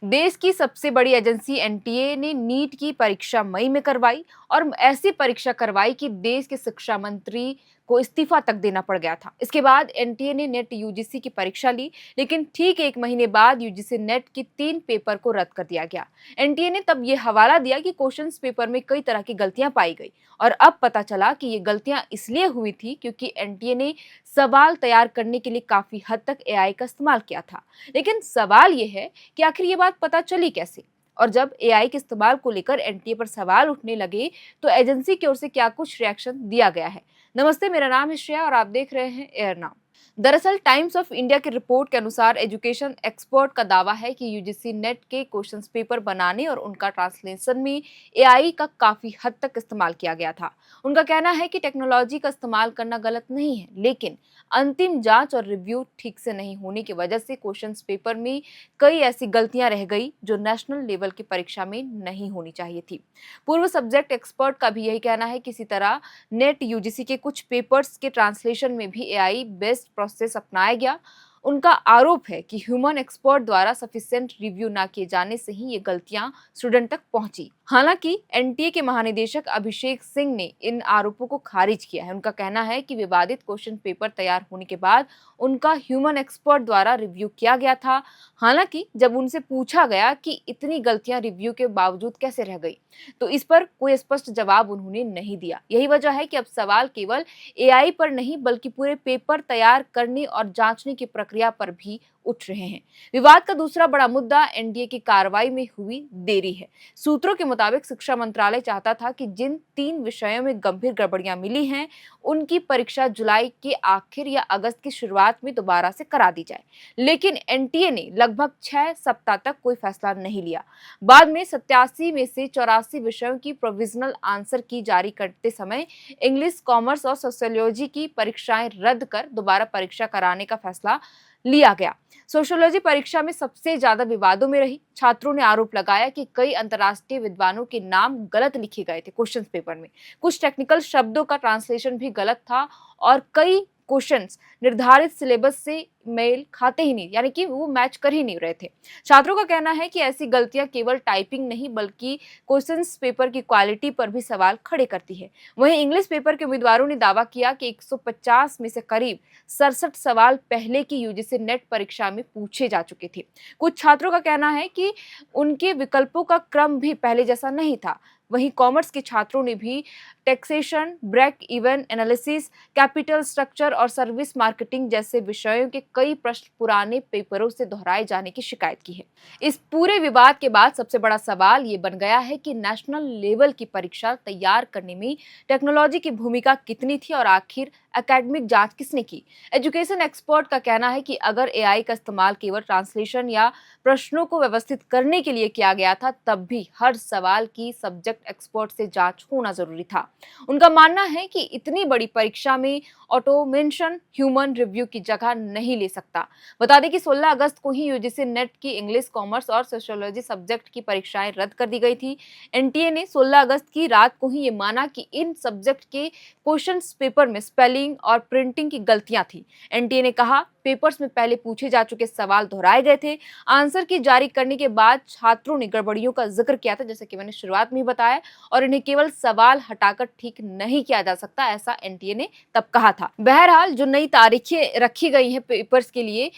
देश की सबसे बड़ी एजेंसी एनटीए ने नीट की परीक्षा मई में करवाई और ऐसी परीक्षा करवाई कि देश के शिक्षा मंत्री को इस्तीफा तक देना पड़ गया था। इसके बाद एनटीए ने नेट यूजीसी की परीक्षा ली, लेकिन ठीक एक महीने बाद यूजीसी नेट की 3 पेपर को रद्द कर दिया गया। एनटीए ने तब ये हवाला दिया कि क्वेश्चंस पेपर में कई तरह की गलतियां पाई गई और अब पता चला कि ये गलतियां इसलिए हुई थी क्योंकि एनटीए ने सवाल तैयार करने के लिए काफी हद तक एआई का इस्तेमाल किया था। लेकिन सवाल ये है कि आखिर ये बात पता चली कैसे? और जब एआई के इस्तेमाल को लेकर एनटीए पर सवाल उठने लगे, तो एजेंसी की ओर से क्या कुछ रिएक्शन दिया गया है। नमस्ते, मेरा नाम है श्रेया और आप देख रहे हैं एयर नाउ। दरअसल टाइम्स ऑफ इंडिया की रिपोर्ट के अनुसार एजुकेशन एक्सपर्ट का दावा है कि यूजीसी नेट के क्वेश्चंस पेपर बनाने और उनका ट्रांसलेशन में एआई का काफी हद तक इस्तेमाल किया गया था। उनका कहना है कि टेक्नोलॉजी का इस्तेमाल करना गलत नहीं है, लेकिन अंतिम जांच और रिव्यू ठीक से नहीं होने की वजह से क्वेश्चंस पेपर में कई ऐसी गलतियां रह गई जो नेशनल लेवल की परीक्षा में नहीं होनी चाहिए थी। पूर्व सब्जेक्ट एक्सपर्ट का भी यही कहना है कि इसी तरह नेट यूजीसी के कुछ पेपर्स के ट्रांसलेशन में भी एआई बेस्ड प्रोसेस अपनाया गया। उनका आरोप है कि ह्यूमन एक्सपर्ट द्वारा सफिशिएंट रिव्यू ना किए जाने से ही ये गलतियां स्टूडेंट तक पहुंची। हालांकि एनटीए के महानिदेशक अभिषेक सिंह ने इन आरोपों को खारिज किया है। उनका कहना है कि विवादित क्वेश्चन पेपर तैयार होने के बाद उनका ह्यूमन एक्सपर्ट द्वारा रिव्यू किया गया था। हालांकि जब उनसे पूछा गया कि इतनी गलतियां रिव्यू के बावजूद कैसे रह गई, तो इस पर कोई स्पष्ट जवाब उन्होंने नहीं दिया। यही वजह है कि अब सवाल केवल एआई पर नहीं बल्कि पूरे पेपर तैयार करने और जांचने की प्रक्रिया पर भी उठ रहे हैं। विवाद का दूसरा बड़ा मुद्दा एनडीए की कार्रवाई में हुई देरी है। सूत्रों के मुताबिक शिक्षा मंत्रालय चाहता था कि जिन 3 विषयों में गंभीर गड़बड़ियां मिली हैं, उनकी परीक्षा जुलाई के आखिर या अगस्त की शुरुआत में दोबारा से करा दी जाए। लेकिन एनटीए ने लगभग 6 सप्ताह तक कोई फैसला नहीं लिया। बाद में 87 में से 84 विषयों की प्रोविजनल आंसर की जारी करते समय इंग्लिश, कॉमर्स और सोशियोलॉजी की परीक्षाएं रद्द कर दोबारा परीक्षा कराने का फैसला लिया गया। सोशियोलॉजी परीक्षा में सबसे ज्यादा विवादों में रही। छात्रों ने आरोप लगाया कि कई अंतर्राष्ट्रीय विद्वानों के नाम गलत लिखे गए थे क्वेश्चन पेपर में। कुछ टेक्निकल शब्दों का ट्रांसलेशन भी गलत था और कई क्वेश्चंस निर्धारित सिलेबस से मेल खाते ही नहीं, यानी कि वो मैच कर ही नहीं रहे थे। छात्रों का कहना है कि ऐसी गलतियां केवल टाइपिंग नहीं बल्कि क्वेश्चंस पेपर की क्वालिटी पर भी सवाल खड़े करती है। वहीं इंग्लिश पेपर के उम्मीदवारों ने दावा किया कि 150 में से करीब 67 सवाल पहले की यूजीसी नेट परीक्षा में पूछे जा चुके थे। कुछ छात्रों का कहना है कि उनके विकल्पों का क्रम भी पहले जैसा नहीं था। वहीं कॉमर्स के छात्रों ने भी taxation, break even analysis, capital structure और सर्विस मार्केटिंग जैसे विषयों के कई प्रश्न पुराने पेपरों से दोहराए जाने की शिकायत की है। इस पूरे विवाद के बाद सबसे बड़ा सवाल ये बन गया है कि नेशनल लेवल की परीक्षा तैयार करने में टेक्नोलॉजी की भूमिका कितनी थी और आखिर एकेडमिक जांच किसने की। एजुकेशन एक्सपर्ट का कहना है कि अगर एआई का इस्तेमाल केवल ट्रांसलेशन या प्रश्नों को व्यवस्थित करने के लिए किया गया था, तब भी हर सवाल की सब्जेक्ट एक्सपर्ट से जांच होना जरूरी था। उनका मानना है कि इतनी बड़ी परीक्षा में ऑटोमेशन ह्यूमन रिव्यू की जगह नहीं ले सकता। बता दें कि 16 अगस्त को ही यूजीसी नेट की इंग्लिश, कॉमर्स और सोशियोलॉजी सब्जेक्ट की परीक्षाएं रद्द कर दी गई थी। एनटीए ने 16 अगस्त की रात को ही ये माना कि इन सब्जेक्ट के क्वेश्चंस पेपर में स्पेलिंग और प्रिंटिंग की गलतियां थी। एनटीए ने कहा, पेपर्स में पहले पूछे जा चुके सवाल दोहराए गए थे। आंसर की जारी करने के बाद छात्रों ने गड़बड़ियों का जिक्र किया था, जैसे कि मैंने शुरुआत में ही बताया, और इन्हें केवल सवाल हटाकर ठीक नहीं किया जा सकता, ऐसा एनटीए ने तब कहा था। बहरहाल जो नई तारीखें रखी गई हैं पेपर्स के लिए,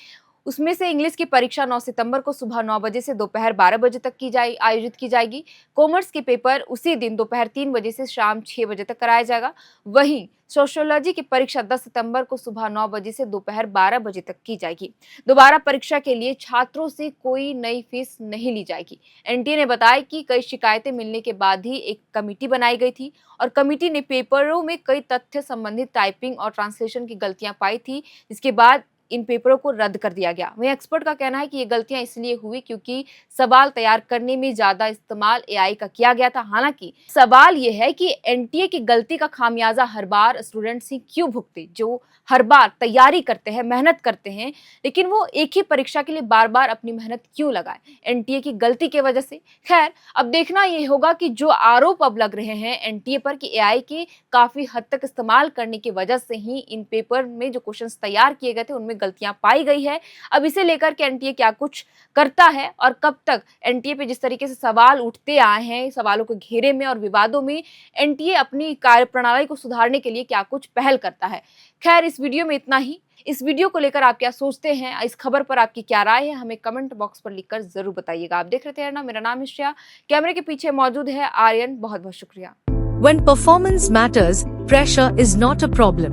उसमें से इंग्लिश की परीक्षा 9 सितंबर को सुबह 9 बजे से दोपहर 12 बजे तक आयोजित की जाएगी। कॉमर्स के पेपर उसी दिन दोपहर 3 बजे से शाम 6 बजे तक कराया जाएगा। वहीं सोशियोलॉजी की परीक्षा 10 सितंबर को सुबह 9 बजे से दोपहर 12 बजे तक की जाएगी। दोबारा परीक्षा के लिए छात्रों से कोई नई फीस नहीं ली जाएगी। एनटीए ने बताया कि कई शिकायतें मिलने के बाद ही एक कमेटी बनाई गई थी और कमेटी ने पेपरों में कई तथ्य संबंधित टाइपिंग और ट्रांसलेशन की गलतियां पाई थी, जिसके बाद इन पेपरों को रद्द कर दिया गया। वहीं एक्सपर्ट का कहना है कि ये गलतियां इसलिए हुई क्योंकि सवाल तैयार करने में ज्यादा इस्तेमाल एआई का किया गया था। हालांकि सवाल ये है कि एनटीए की गलती का खामियाजा हर बार स्टूडेंट्स ही क्यों भुगते, जो हर बार तैयारी करते हैं, मेहनत करते हैं, लेकिन वो एक ही परीक्षा के लिए बार बार अपनी मेहनत क्यों लगाए एनटीए की गलती की वजह से। खैर, अब देखना ये होगा कि जो आरोप अब लग रहे हैं एनटीए पर कि एआई के काफी हद तक इस्तेमाल करने की वजह से ही इन पेपर में जो क्वेश्चंस तैयार किए गए थे उनमें गलतियां पाई गई है। अब इसे लेकर के एनटीए क्या कुछ करता है और कब तक एनटीए पे जिस तरीके से सवाल उठते आए हैं, सवालों के घेरे में और विवादों में एनटीए अपनी कार्यप्रणाली को सुधारने के लिए क्या कुछ पहल करता है। खैर, इस वीडियो में इतना ही। इस वीडियो को लेकर आप क्या सोचते हैं, इस खबर पर आपकी क्या राय है, हमें कमेंट बॉक्स पर लिखकर जरूर बताइएगा। आप देख रहे थे ना, मेरा नाम है श्रेया, कैमरे के पीछे मौजूद है आर्यन। बहुत बहुत शुक्रिया। When performance matters, pressure is not a problem.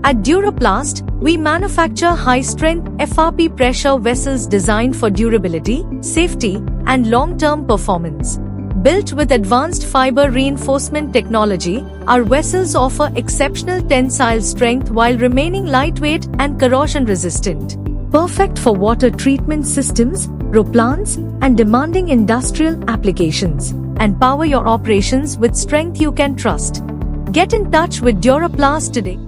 At Duraplast, we manufacture high-strength FRP pressure vessels designed for durability, safety, and long-term performance. Built with advanced fiber reinforcement technology, our vessels offer exceptional tensile strength while remaining lightweight and corrosion-resistant. Perfect for water treatment systems, roplants, and demanding industrial applications. And power your operations with strength you can trust. Get in touch with Duraplast today.